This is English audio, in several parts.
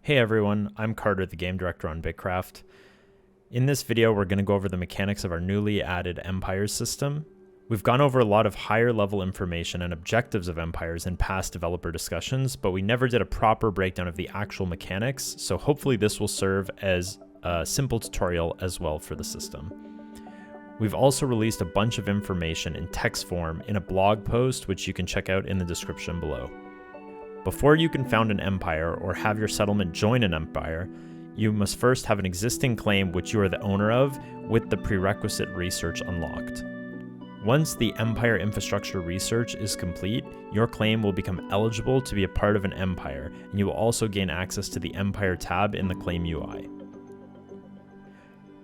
Hey everyone, I'm Carter, the game director on BitCraft. In this video, we're going to go over the mechanics of our newly added Empires system. We've gone over a lot of higher level information and objectives of Empires in past developer discussions, but we never did a proper breakdown of the actual mechanics, so hopefully this will serve as a simple tutorial as well for the system. We've also released a bunch of information in text form in a blog post, which you can check out in the description below. Before you can found an empire or have your settlement join an empire, you must first have an existing claim which you are the owner of with the prerequisite research unlocked. Once the empire infrastructure research is complete, your claim will become eligible to be a part of an empire, and you will also gain access to the Empire tab in the Claim UI.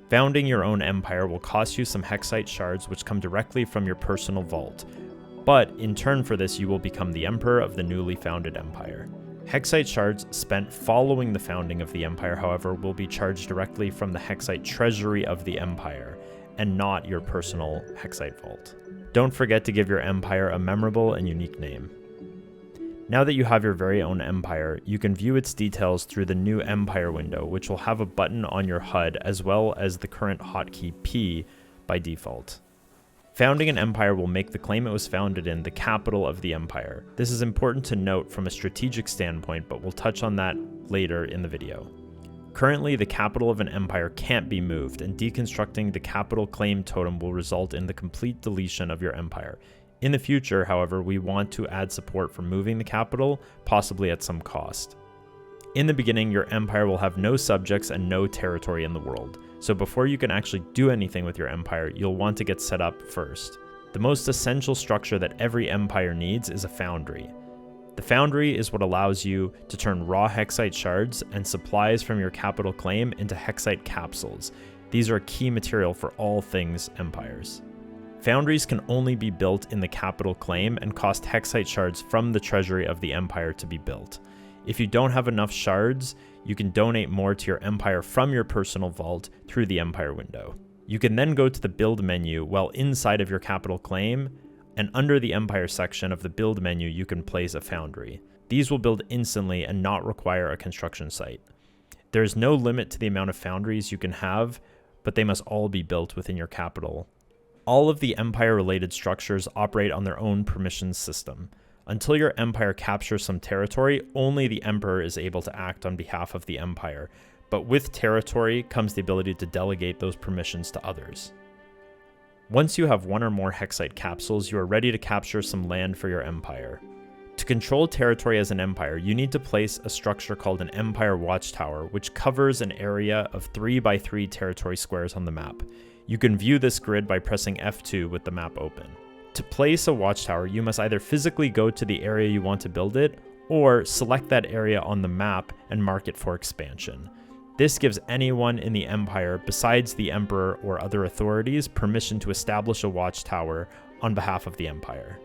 Founding your own empire will cost you some Hexite shards which come directly from your personal vault, but in turn for this you will become the emperor of the newly founded empire. Hexite shards spent following the founding of the empire, however, will be charged directly from the Hexite treasury of the empire, and not your personal Hexite vault. Don't forget to give your empire a memorable and unique name. Now that you have your very own empire, you can view its details through the new empire window, which will have a button on your HUD as well as the current hotkey P by default. Founding an empire will make the claim it was founded in the capital of the empire. This is important to note from a strategic standpoint, but we'll touch on that later in the video. Currently, the capital of an empire can't be moved, and deconstructing the capital claim totem will result in the complete deletion of your empire. In the future, however, we want to add support for moving the capital, possibly at some cost. In the beginning, your empire will have no subjects and no territory in the world, so before you can actually do anything with your empire, you'll want to get set up first. The most essential structure that every empire needs is a foundry. The foundry is what allows you to turn raw Hexite shards and supplies from your capital claim into Hexite capsules. These are a key material for all things empires. Foundries can only be built in the capital claim and cost Hexite shards from the treasury of the empire to be built. If you don't have enough shards, you can donate more to your empire from your personal vault through the empire window. You can then go to the build menu while inside of your capital claim, and under the empire section of the build menu you can place a foundry. These will build instantly and not require a construction site. There is no limit to the amount of foundries you can have, but they must all be built within your capital. All of the empire related structures operate on their own permissions system. Until your empire captures some territory, only the emperor is able to act on behalf of the empire, but with territory comes the ability to delegate those permissions to others. Once you have one or more Hexite capsules, you are ready to capture some land for your empire. To control territory as an empire, you need to place a structure called an Empire Watchtower, which covers an area of 3x3 territory squares on the map. You can view this grid by pressing F2 with the map open. To place a watchtower, you must either physically go to the area you want to build it, or select that area on the map and mark it for expansion. This gives anyone in the empire, besides the emperor or other authorities, permission to establish a watchtower on behalf of the empire.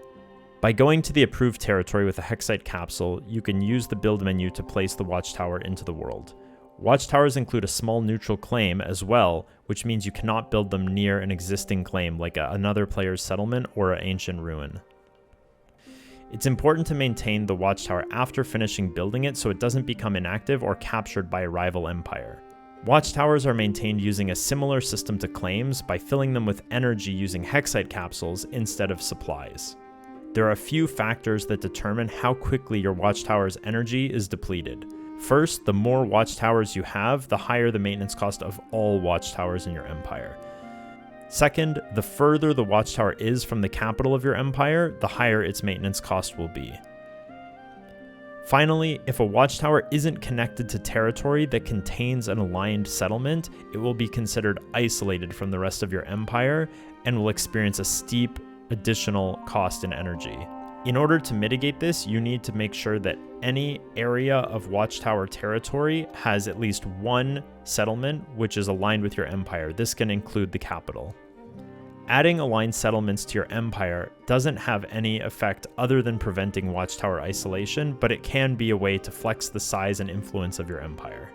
By going to the approved territory with a Hexite capsule, you can use the build menu to place the watchtower into the world. Watchtowers include a small neutral claim as well, which means you cannot build them near an existing claim like another player's settlement or an ancient ruin. It's important to maintain the watchtower after finishing building it so it doesn't become inactive or captured by a rival empire. Watchtowers are maintained using a similar system to claims by filling them with energy using Hexite capsules instead of supplies. There are a few factors that determine how quickly your watchtower's energy is depleted. First, the more watchtowers you have, the higher the maintenance cost of all watchtowers in your empire. Second, the further the watchtower is from the capital of your empire, the higher its maintenance cost will be. Finally, if a watchtower isn't connected to territory that contains an aligned settlement, it will be considered isolated from the rest of your empire and will experience a steep additional cost in energy. In order to mitigate this, you need to make sure that any area of watchtower territory has at least one settlement which is aligned with your empire. This can include the capital. Adding aligned settlements to your empire doesn't have any effect other than preventing watchtower isolation, but it can be a way to flex the size and influence of your empire.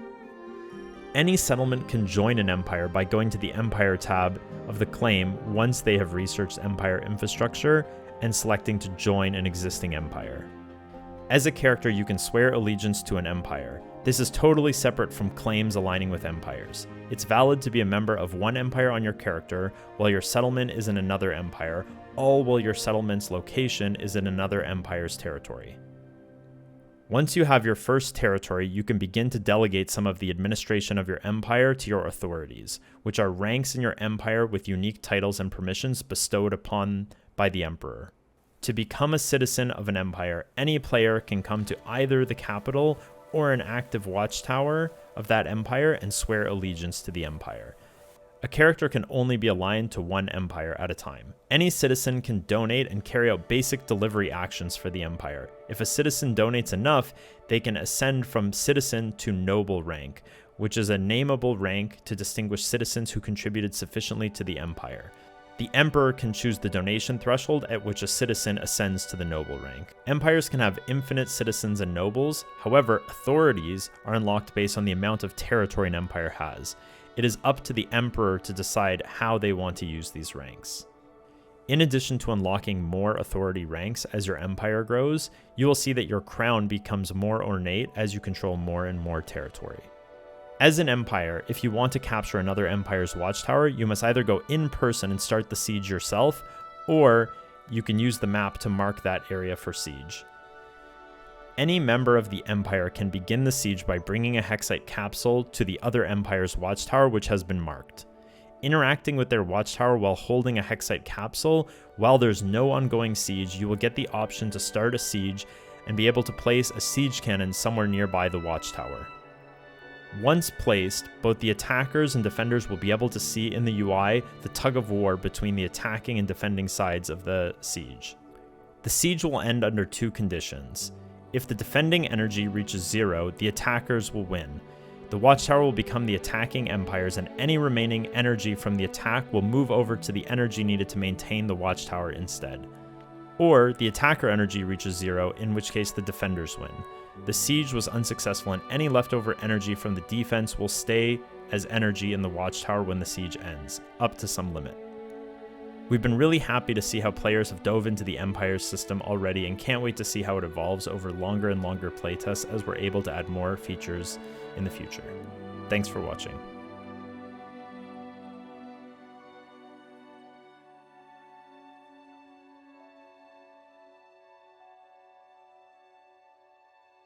Any settlement can join an empire by going to the Empire tab of the claim once they have researched empire infrastructure and selecting to join an existing empire. As a character, you can swear allegiance to an empire. This is totally separate from claims aligning with empires. It's valid to be a member of one empire on your character, while your settlement is in another empire, all while your settlement's location is in another empire's territory. Once you have your first territory, you can begin to delegate some of the administration of your empire to your authorities, which are ranks in your empire with unique titles and permissions bestowed upon by the emperor. To become a citizen of an empire, any player can come to either the capital or an active watchtower of that empire and swear allegiance to the empire. A character can only be aligned to one empire at a time. Any citizen can donate and carry out basic delivery actions for the empire. If a citizen donates enough, they can ascend from citizen to noble rank, which is a nameable rank to distinguish citizens who contributed sufficiently to the empire. The emperor can choose the donation threshold at which a citizen ascends to the noble rank. Empires can have infinite citizens and nobles, however, authorities are unlocked based on the amount of territory an empire has. It is up to the emperor to decide how they want to use these ranks. In addition to unlocking more authority ranks as your empire grows, you will see that your crown becomes more ornate as you control more and more territory. As an empire, if you want to capture another empire's watchtower, you must either go in person and start the siege yourself, or you can use the map to mark that area for siege. Any member of the empire can begin the siege by bringing a Hexite capsule to the other empire's watchtower which has been marked. Interacting with their watchtower while holding a Hexite capsule, while there's no ongoing siege, you will get the option to start a siege and be able to place a siege cannon somewhere nearby the watchtower. Once placed, both the attackers and defenders will be able to see in the UI the tug of war between the attacking and defending sides of the siege. The siege will end under two conditions. If the defending energy reaches 0, the attackers will win. The watchtower will become the attacking empires, and any remaining energy from the attack will move over to the energy needed to maintain the watchtower instead. Or the attacker energy reaches 0, in which case the defenders win. The siege was unsuccessful, and any leftover energy from the defense will stay as energy in the watchtower when the siege ends, up to some limit. We've been really happy to see how players have dove into the Empire's system already and can't wait to see how it evolves over longer and longer playtests as we're able to add more features in the future. Thanks for watching.